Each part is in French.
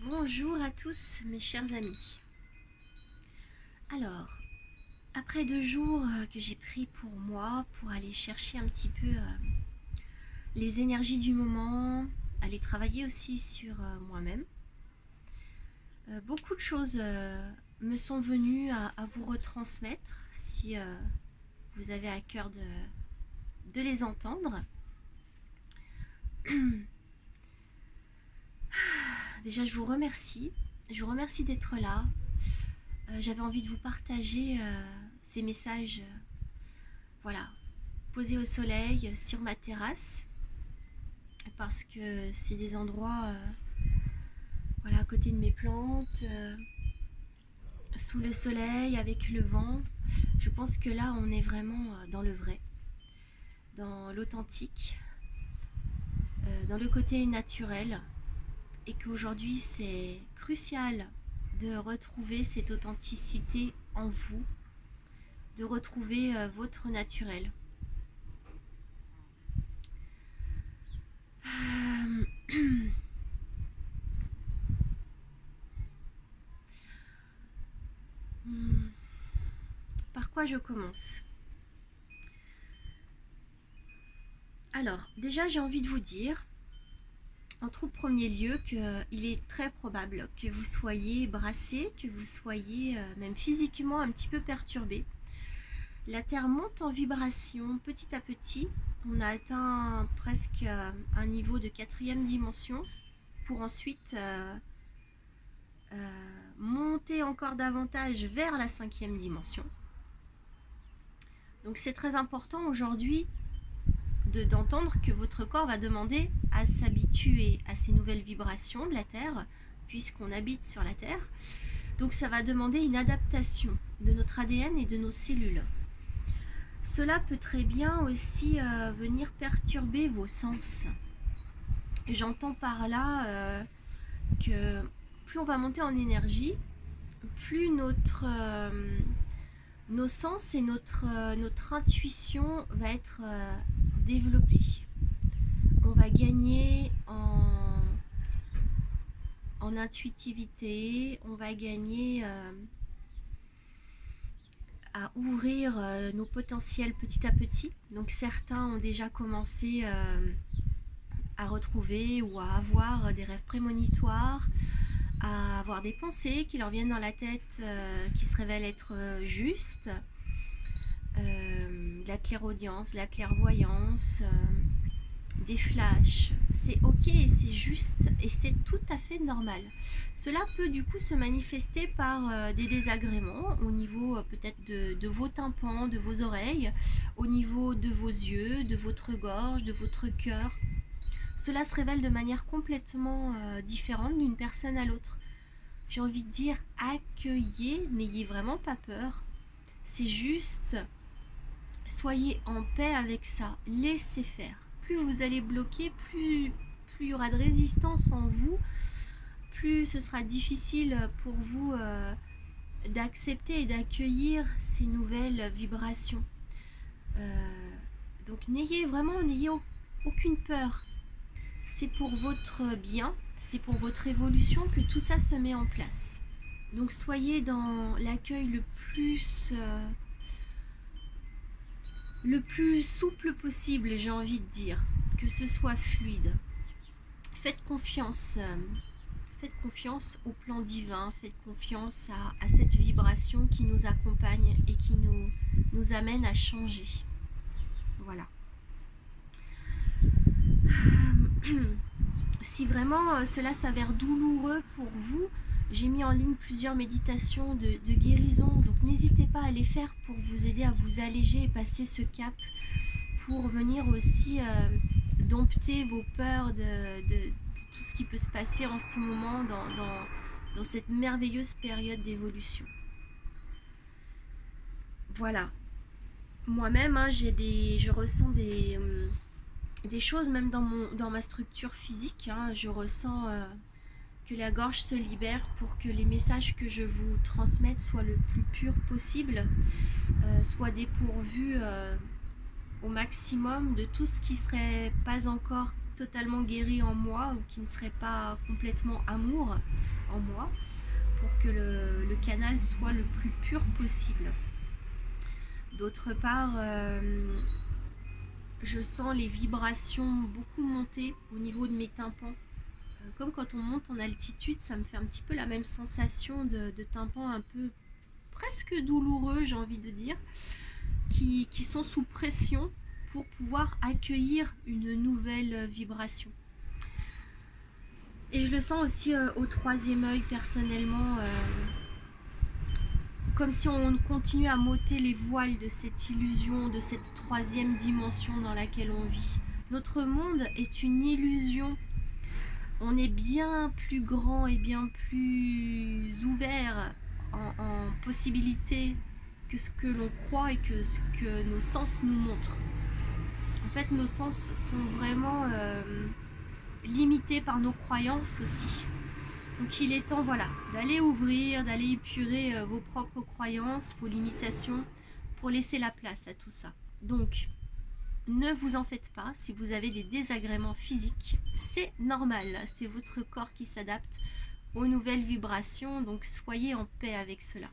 Bonjour à tous mes chers amis. Alors, après 2 jours que j'ai pris pour moi, pour aller chercher un petit peu les énergies du moment, aller travailler aussi sur moi-même, beaucoup de choses me sont venues à vous retransmettre si vous avez à cœur de les entendre. Déjà, je vous remercie. Je vous remercie d'être là. J'avais envie de vous partager ces messages, voilà, posés au soleil sur ma terrasse, parce que c'est des endroits, voilà, à côté de mes plantes, sous le soleil, avec le vent. Je pense que là, on est vraiment dans le vrai, dans l'authentique, dans le côté naturel, et qu'aujourd'hui, c'est crucial de retrouver cette authenticité en vous, de retrouver votre naturel. Par quoi je commence? Alors, déjà, j'ai envie de vous dire, en tout premier lieu, qu'il est très probable que vous soyez brassé, que vous soyez même physiquement un petit peu perturbé. La Terre monte en vibration petit à petit. On a atteint presque un niveau de 4e dimension pour ensuite monter encore davantage vers la 5e dimension. Donc c'est très important aujourd'hui d'entendre que votre corps va demander à s'habituer à ces nouvelles vibrations de la Terre, puisqu'on habite sur la Terre. Donc ça va demander une adaptation de notre ADN et de nos cellules. Cela peut très bien aussi venir perturber vos sens. J'entends par là que plus on va monter en énergie, plus nos sens et notre intuition va être développée. On va gagner en intuitivité, on va gagner à ouvrir nos potentiels petit à petit. Donc certains ont déjà commencé à retrouver ou à avoir des rêves prémonitoires, à avoir des pensées qui leur viennent dans la tête, qui se révèlent être justes, la clairaudience, la clairvoyance, des flashs. C'est ok, c'est juste et c'est tout à fait normal. Cela peut du coup se manifester par des désagréments au niveau peut-être de vos tympans, de vos oreilles, au niveau de vos yeux, de votre gorge, de votre cœur. Cela se révèle de manière complètement différente d'une personne à l'autre. J'ai envie de dire, accueillez, n'ayez vraiment pas peur. C'est juste, soyez en paix avec ça, laissez faire. Plus vous allez bloquer, plus il y aura de résistance en vous, plus ce sera difficile pour vous d'accepter et d'accueillir ces nouvelles vibrations. Donc n'ayez aucune peur. C'est pour votre bien, c'est pour votre évolution que tout ça se met en place. Donc soyez dans l'accueil le plus souple possible, j'ai envie de dire, que ce soit fluide. Faites confiance au plan divin, faites confiance à cette vibration qui nous accompagne et qui nous amène à changer. Voilà. Si vraiment cela s'avère douloureux pour vous, j'ai mis en ligne plusieurs méditations de guérison, donc n'hésitez pas à les faire pour vous aider à vous alléger et passer ce cap, pour venir aussi dompter vos peurs de tout ce qui peut se passer en ce moment dans cette merveilleuse période d'évolution. Voilà. Moi-même, je ressens des choses même dans ma structure physique. Je ressens que la gorge se libère pour que les messages que je vous transmette soient le plus purs possible, soient dépourvus au maximum de tout ce qui serait pas encore totalement guéri en moi ou qui ne serait pas complètement amour en moi pour que le canal soit le plus pur possible. D'autre part, je sens les vibrations beaucoup monter au niveau de mes tympans. Comme quand on monte en altitude, ça me fait un petit peu la même sensation de tympans un peu presque douloureux, j'ai envie de dire, qui sont sous pression pour pouvoir accueillir une nouvelle vibration. Et je le sens aussi au troisième œil personnellement, comme si on continue à m'ôter les voiles de cette illusion, de cette troisième dimension dans laquelle on vit. Notre monde est une illusion. On est bien plus grand et bien plus ouvert en possibilités que ce que l'on croit et que ce que nos sens nous montrent. En fait, nos sens sont vraiment limités par nos croyances aussi. Donc il est temps, voilà, d'aller ouvrir, d'aller épurer vos propres croyances, vos limitations, pour laisser la place à tout ça. Donc, ne vous en faites pas si vous avez des désagréments physiques, c'est normal, c'est votre corps qui s'adapte aux nouvelles vibrations, donc soyez en paix avec cela.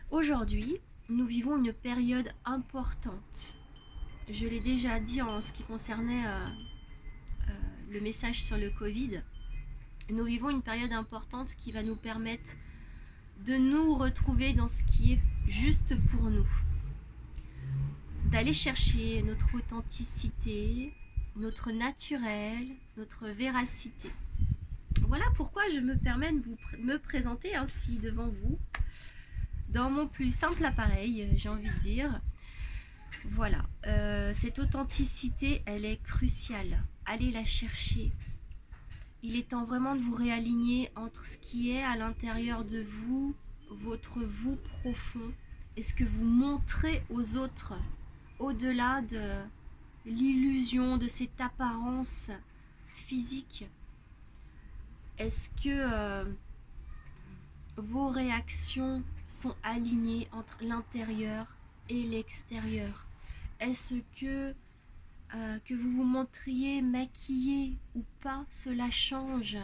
Aujourd'hui, nous vivons une période importante. Je l'ai déjà dit en ce qui concernait le message sur le Covid. Nous vivons une période importante qui va nous permettre de nous retrouver dans ce qui est juste pour nous. D'aller chercher notre authenticité, notre naturel, notre véracité. Voilà pourquoi je me permets de me présenter ainsi devant vous, dans mon plus simple appareil, j'ai envie de dire. Voilà, cette authenticité, elle est cruciale. Allez la chercher. Il est temps vraiment de vous réaligner entre ce qui est à l'intérieur de vous, votre vous profond, et ce que vous montrez aux autres, au-delà de l'illusion de cette apparence physique. Est-ce que vos réactions sont alignées entre l'intérieur et l'extérieur? Est-ce que vous vous montriez maquillé ou pas, cela change.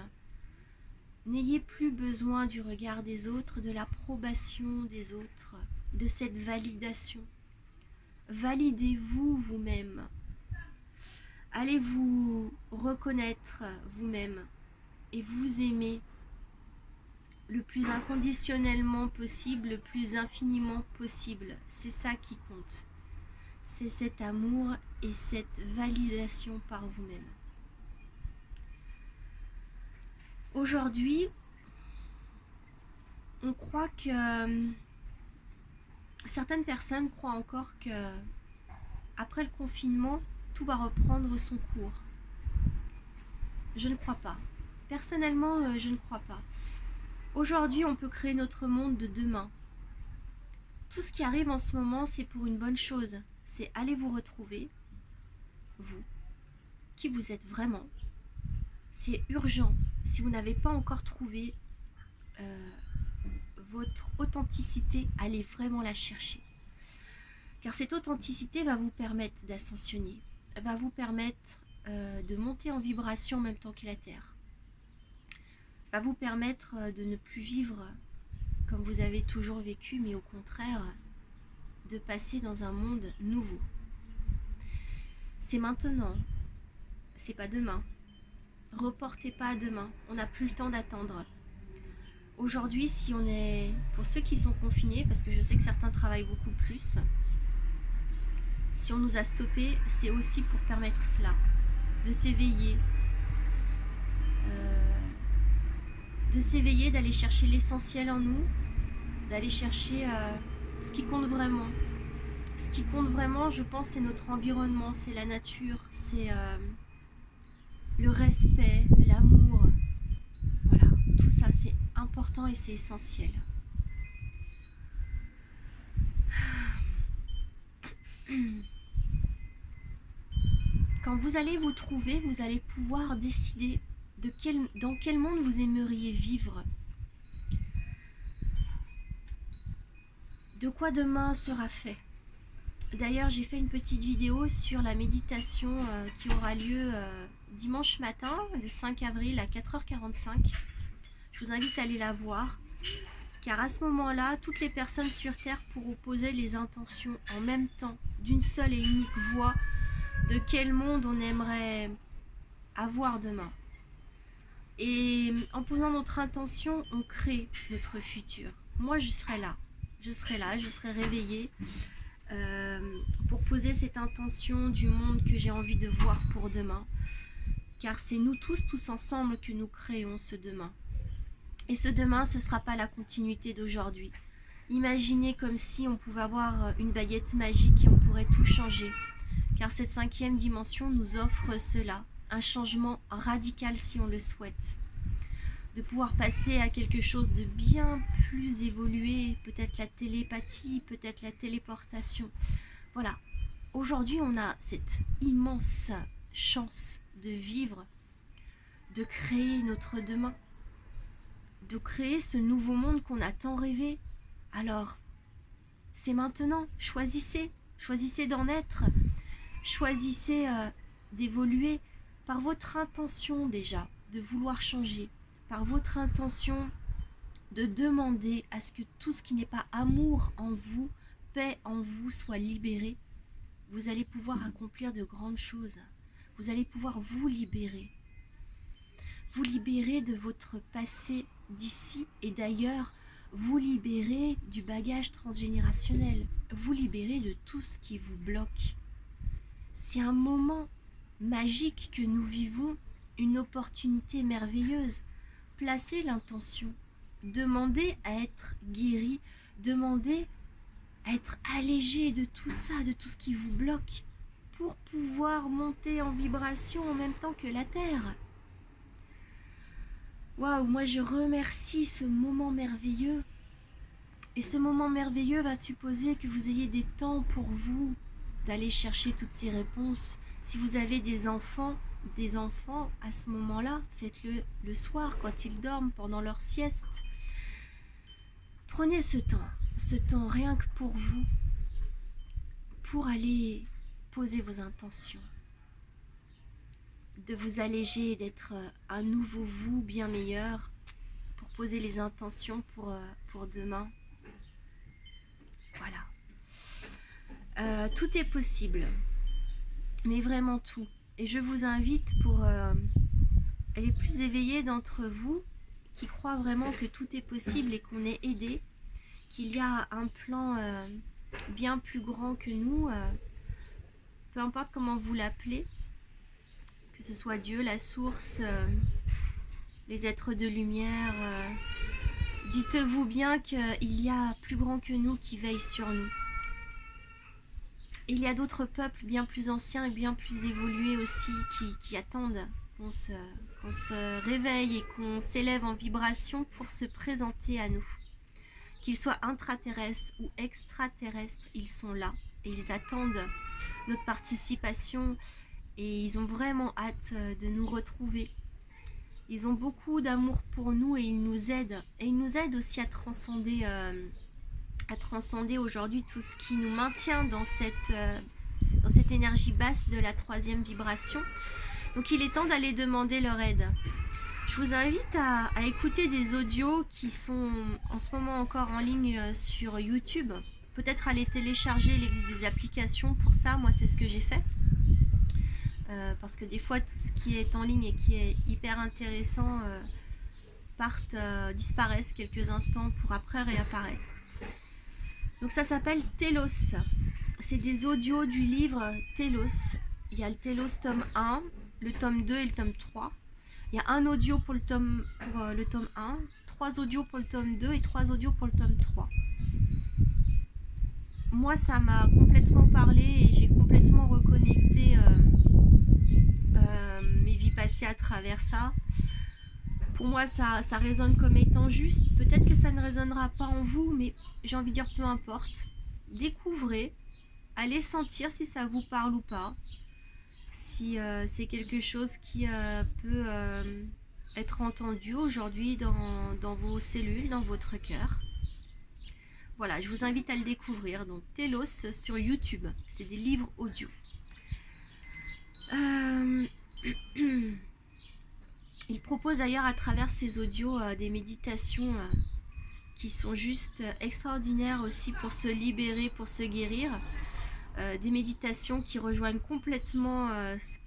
N'ayez plus besoin du regard des autres, de l'approbation des autres, de cette validation. Validez-vous vous-même. Allez vous reconnaître vous-même et vous aimer le plus inconditionnellement possible, le plus infiniment possible. C'est ça qui compte. C'est cet amour et cette validation par vous-même. Aujourd'hui, on croit que certaines personnes croient encore que après le confinement, tout va reprendre son cours. Je ne crois pas. Personnellement, je ne crois pas. Aujourd'hui, on peut créer notre monde de demain. Tout ce qui arrive en ce moment, c'est pour une bonne chose. C'est aller vous retrouver, vous, qui vous êtes vraiment. C'est urgent. Si vous n'avez pas encore trouvé votre authenticité, allez vraiment la chercher. Car cette authenticité va vous permettre d'ascensionner, va vous permettre de monter en vibration en même temps que la Terre. Va vous permettre de ne plus vivre comme vous avez toujours vécu, mais au contraire, de passer dans un monde nouveau. C'est maintenant, c'est pas demain. Reportez pas à demain, on n'a plus le temps d'attendre. Aujourd'hui, si on est, pour ceux qui sont confinés, parce que je sais que certains travaillent beaucoup plus, si on nous a stoppés, c'est aussi pour permettre cela, de s'éveiller, d'aller chercher l'essentiel en nous, d'aller chercher ce qui compte vraiment. Ce qui compte vraiment, je pense, c'est notre environnement, c'est la nature, c'est le respect, l'amour. Voilà, tout ça, c'est important et c'est essentiel. Quand vous allez vous trouver, vous allez pouvoir décider dans quel monde vous aimeriez vivre. de quoi demain sera fait. D'ailleurs, j'ai fait une petite vidéo sur la méditation qui aura lieu dimanche matin, le 5 avril à 4h45. Je vous invite à aller la voir, car à ce moment-là, toutes les personnes sur Terre pourront poser les intentions en même temps, d'une seule et unique voix, de quel monde on aimerait avoir demain. Et en posant notre intention, on crée notre futur. Moi, je serai là, je serai réveillée pour poser cette intention du monde que j'ai envie de voir pour demain. Car c'est nous tous ensemble que nous créons ce demain. Et ce demain, ce ne sera pas la continuité d'aujourd'hui. Imaginez comme si on pouvait avoir une baguette magique et on pourrait tout changer. Car cette 5e dimension nous offre cela, un changement radical si on le souhaite. De pouvoir passer à quelque chose de bien plus évolué, peut-être la télépathie, peut-être la téléportation. Voilà, aujourd'hui on a cette immense chance de vivre, de créer notre demain, de créer ce nouveau monde qu'on a tant rêvé. Alors, c'est maintenant, choisissez d'en être, choisissez d'évoluer par votre intention déjà, de vouloir changer, par votre intention de demander à ce que tout ce qui n'est pas amour en vous, paix en vous soit libéré. Vous allez pouvoir accomplir de grandes choses. Vous allez pouvoir vous libérer de votre passé d'ici et d'ailleurs, vous libérer du bagage transgénérationnel, vous libérer de tout ce qui vous bloque. C'est un moment magique que nous vivons, une opportunité merveilleuse. Placez l'intention, demandez à être guéri, demandez à être allégé de tout ça, de tout ce qui vous bloque, pour pouvoir monter en vibration en même temps que la Terre. Waouh, moi je remercie ce moment merveilleux. Et ce moment merveilleux va supposer que vous ayez des temps pour vous, d'aller chercher toutes ces réponses. Si vous avez des enfants à ce moment-là, faites-le le soir quand ils dorment, pendant leur sieste. Prenez ce temps rien que pour vous, pour aller poser vos intentions, de vous alléger, d'être un nouveau vous bien meilleur, pour poser les intentions pour demain. Voilà. Tout est possible, mais vraiment tout. Et je vous invite pour les plus éveillés d'entre vous qui croient vraiment que tout est possible et qu'on est aidé, qu'il y a un plan bien plus grand que nous, peu importe comment vous l'appelez, que ce soit Dieu, la source, les êtres de lumière, dites-vous bien qu'il y a plus grand que nous qui veille sur nous. Et il y a d'autres peuples bien plus anciens et bien plus évolués aussi qui attendent qu'on se réveille et qu'on s'élève en vibration pour se présenter à nous. Qu'ils soient intraterrestres ou extraterrestres, ils sont là et ils attendent notre participation et ils ont vraiment hâte de nous retrouver. Ils ont beaucoup d'amour pour nous et ils nous aident. Et ils nous aident aussi à transcender aujourd'hui tout ce qui nous maintient dans cette énergie basse de la 3e vibration. Donc il est temps d'aller demander leur aide. Je vous invite à écouter des audios qui sont en ce moment encore en ligne sur YouTube. Peut-être à les télécharger, il existe des applications pour ça, moi c'est ce que j'ai fait. Parce que des fois tout ce qui est en ligne et qui est hyper intéressant disparaissent quelques instants pour après réapparaître. Donc ça s'appelle Telos. C'est des audios du livre Telos. Il y a le Telos tome 1, le tome 2 et le tome 3. Il y a un audio pour le tome 1, 3 audios pour le tome 2 et 3 audios pour le tome 3. Moi, ça m'a complètement parlé et j'ai complètement reconnecté mes vies passées à travers ça. Pour moi, ça résonne comme étant juste. Peut-être que ça ne résonnera pas en vous, mais j'ai envie de dire peu importe. Découvrez, allez sentir si ça vous parle ou pas. Si c'est quelque chose qui peut être entendu aujourd'hui dans vos cellules, dans votre cœur. Voilà, je vous invite à le découvrir. Donc Telos sur YouTube, c'est des livres audio. Il propose d'ailleurs à travers ces audios des méditations qui sont juste extraordinaires aussi pour se libérer, pour se guérir. Des méditations qui rejoignent complètement ce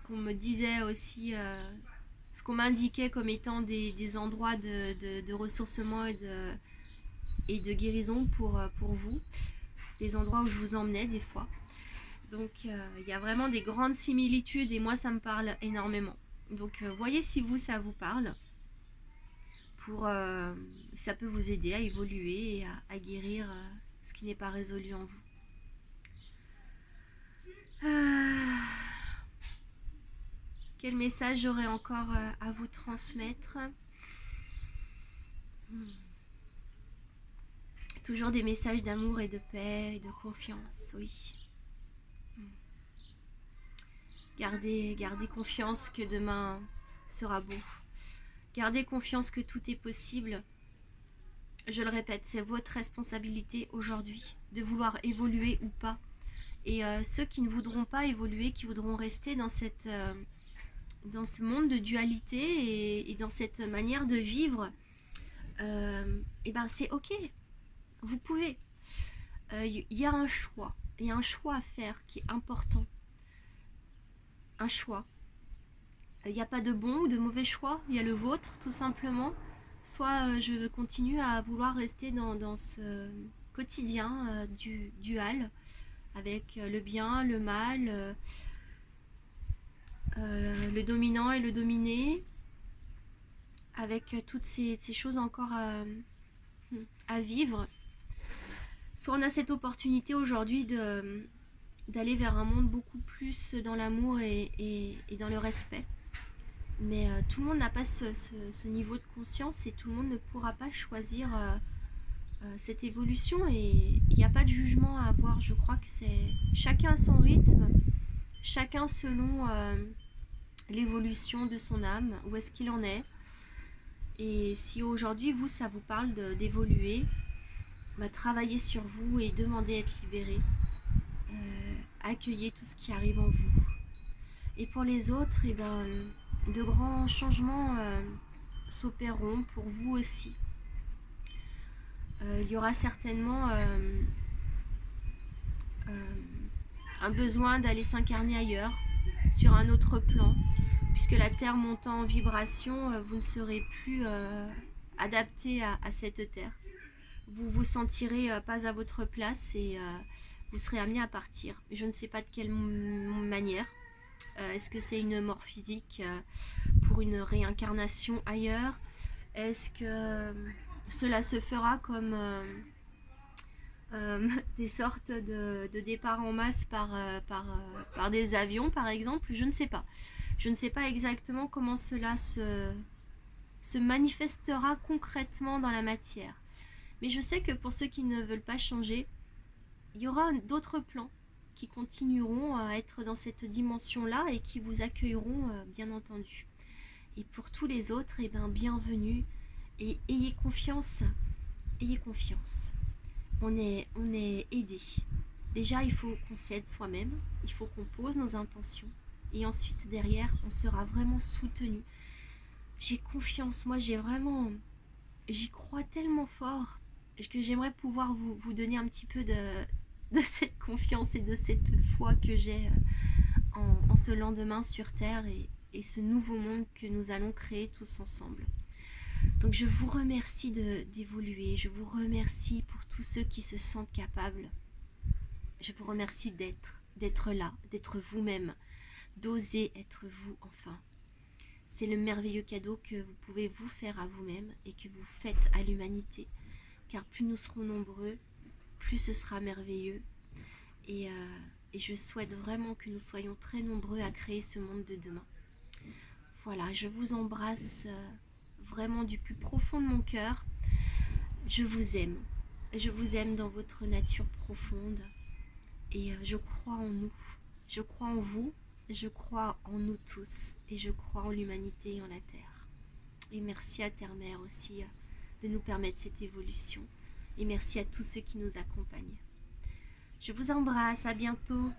qu'on me disait aussi, ce qu'on m'indiquait comme étant des endroits de ressourcement et de guérison pour vous, des endroits où je vous emmenais des fois. Donc il y a vraiment des grandes similitudes et moi ça me parle énormément. Donc voyez si vous ça vous parle, ça peut vous aider à évoluer et à guérir ce qui n'est pas résolu en vous. Quel message j'aurais encore à vous transmettre? Toujours des messages d'amour et de paix et de confiance, oui. Gardez confiance que demain sera beau. Gardez confiance que tout est possible. Je le répète, c'est votre responsabilité aujourd'hui de vouloir évoluer ou pas. Et ceux qui ne voudront pas évoluer, qui voudront rester dans ce monde de dualité et dans cette manière de vivre, et ben c'est ok. Vous pouvez. Il y a un choix. Il y a un choix à faire qui est important. Un choix. Il n'y a pas de bon ou de mauvais choix. Il y a le vôtre, tout simplement. Soit je continue à vouloir rester dans ce quotidien du dual, avec le bien, le mal, le dominant et le dominé, avec toutes ces choses encore à vivre. Soit on a cette opportunité aujourd'hui d'aller vers un monde beaucoup plus dans l'amour et dans le respect. Mais tout le monde n'a pas ce niveau de conscience et tout le monde ne pourra pas choisir cette évolution et il n'y a pas de jugement à avoir. Je crois que c'est chacun à son rythme, chacun selon l'évolution de son âme, où est-ce qu'il en est. Et si aujourd'hui vous ça vous parle d'évoluer, travaillez sur vous et demandez à être libéré. Accueillez tout ce qui arrive en vous. Et pour les autres, de grands changements s'opéreront pour vous aussi. Il y aura certainement un besoin d'aller s'incarner ailleurs, sur un autre plan, puisque la Terre montant en vibration, vous ne serez plus adapté à cette Terre. Vous vous sentirez pas à votre place et vous serez amené à partir. Je ne sais pas de quelle manière. Est-ce que c'est une mort physique pour une réincarnation ailleurs? Est-ce que cela se fera comme des sortes de départs en masse par des avions par exemple? Je ne sais pas. Je ne sais pas exactement comment cela se manifestera concrètement dans la matière. Mais je sais que pour ceux qui ne veulent pas changer, il y aura d'autres plans qui continueront à être dans cette dimension-là et qui vous accueilleront bien entendu. Et pour tous les autres, bienvenue et ayez confiance. Ayez confiance. On est aidé. Déjà, il faut qu'on s'aide soi-même, il faut qu'on pose nos intentions et ensuite derrière, on sera vraiment soutenu. J'ai confiance, moi j'y crois tellement fort que j'aimerais pouvoir vous donner un petit peu de cette confiance et de cette foi que j'ai en ce lendemain sur Terre et ce nouveau monde que nous allons créer tous ensemble. Donc je vous remercie d'évoluer, je vous remercie pour tous ceux qui se sentent capables. Je vous remercie d'être là, d'être vous-même, d'oser être vous enfin. C'est le merveilleux cadeau que vous pouvez vous faire à vous-même et que vous faites à l'humanité. Car plus nous serons nombreux, plus ce sera merveilleux. Et je souhaite vraiment que nous soyons très nombreux à créer ce monde de demain. Voilà, je vous embrasse vraiment du plus profond de mon cœur. Je vous aime. Je vous aime dans votre nature profonde. Et je crois en nous. Je crois en vous. Je crois en nous tous. Et je crois en l'humanité et en la Terre. Et merci à Terre-Mère aussi de nous permettre cette évolution. Et merci à tous ceux qui nous accompagnent. Je vous embrasse, à bientôt.